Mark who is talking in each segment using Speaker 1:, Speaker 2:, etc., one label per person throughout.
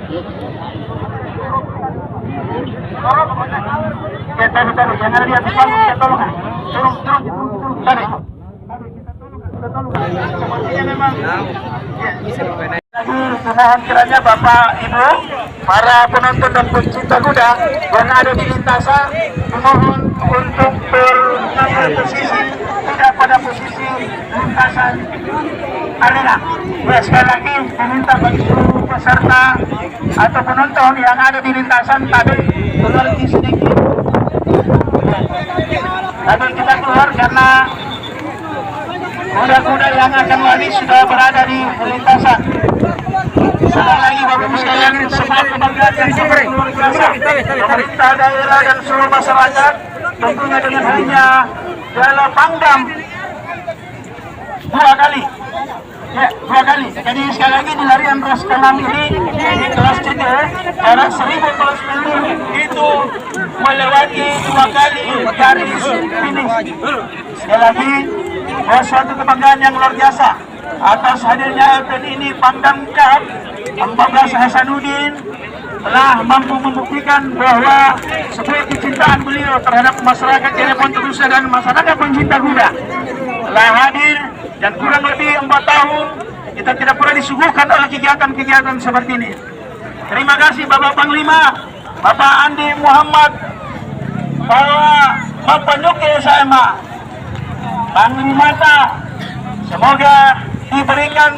Speaker 1: Jangan ada di atas panggung, kita tolong. Turun, tarik. Sepertinya memang mohon kiranya Bapak Ibu, para penonton dan pencinta kuda yang ada di lintasan, mohon untuk mengambil posisi tidak pada posisi lintasan arena. Ya, sekali lagi diminta bagi seluruh peserta atau penonton yang ada di lintasan tadi keluar sedikit. Tadi kita keluar karena kuda-kuda yang akan lari sudah berada di lintasan. Sekali lagi Bapak Ibu sekalian, sebuah kebanggaan yang sangat luar biasa. Pemerintah daerah dan seluruh masyarakat tentunya dengan hanya dalam Pangdam 2 kali. Ya, 2 kali. Jadi sekali lagi di larian ras ke-6 ini di kelas CT jarak 1000 kelas itu melewati 2 kali garis finish. Sekali lagi suatu kebanggaan yang luar biasa atas hadirnya event ini. Pangdam Cup 14 Hasanuddin telah mampu membuktikan bahwa sebuah kecintaan beliau terhadap masyarakat Cirebon khususnya dan masyarakat pencinta kuda telah hadir, dan kurang lebih 4 tahun kita tidak pernah disuguhkan oleh kegiatan-kegiatan seperti ini. Terima kasih Bapak Panglima, Bapak Andi Muhammad, Bapak Nuke SMA, Panglima, semoga diberikan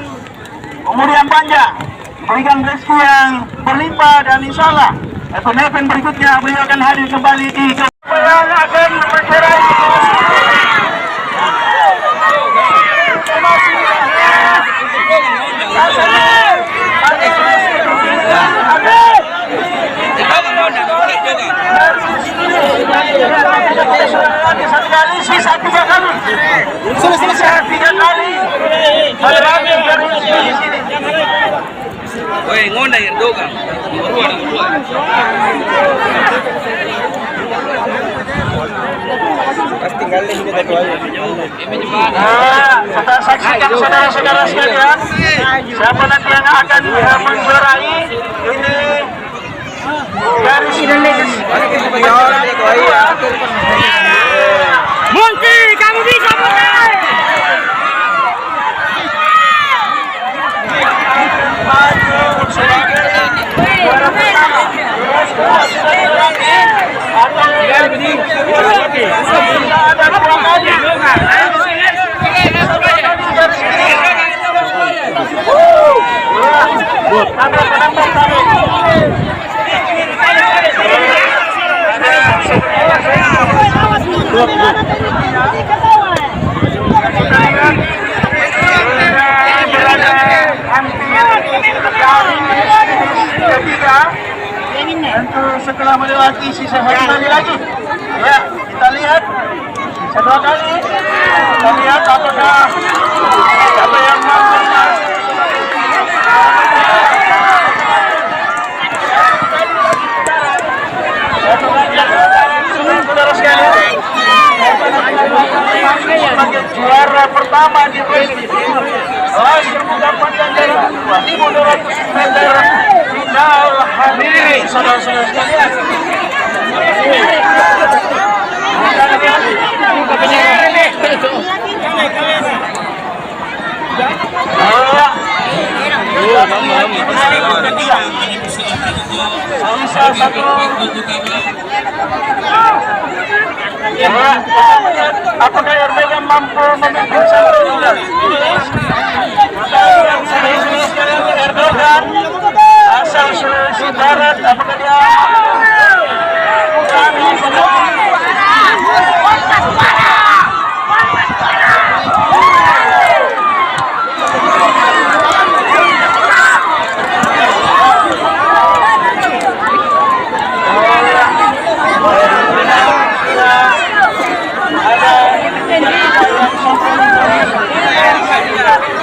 Speaker 1: umur yang panjang, diberikan rezeki yang berlimpah, dan insya Allah event berikutnya beliau akan hadir kembali di yang akan bercerai. Sisa 3 kali.
Speaker 2: Woi, ngona yang dogang. Nomor 2. Pas tinggal di sini tadi aja.
Speaker 1: Kita saksikan saudara-saudara sekalian, siapa nanti yang akan menjuarai ini garis finish.
Speaker 3: Multi, kamu bisa Multi.
Speaker 1: Juara pertama. Tentu setelah melewati sisa 1 kali lagi, ya kita lihat sisa 2 kali, kita lihat apakah siapa yang mampu. Saudara sekalian, sebagai juara pertama di kelas terbuka panjang jarak 2.200 meter final hadiri saudara-saudara sekalian. Salah satu apakah Erdogan mampu memimpin satu juga? Erdogan asal Sulawesi Barat, apakah dia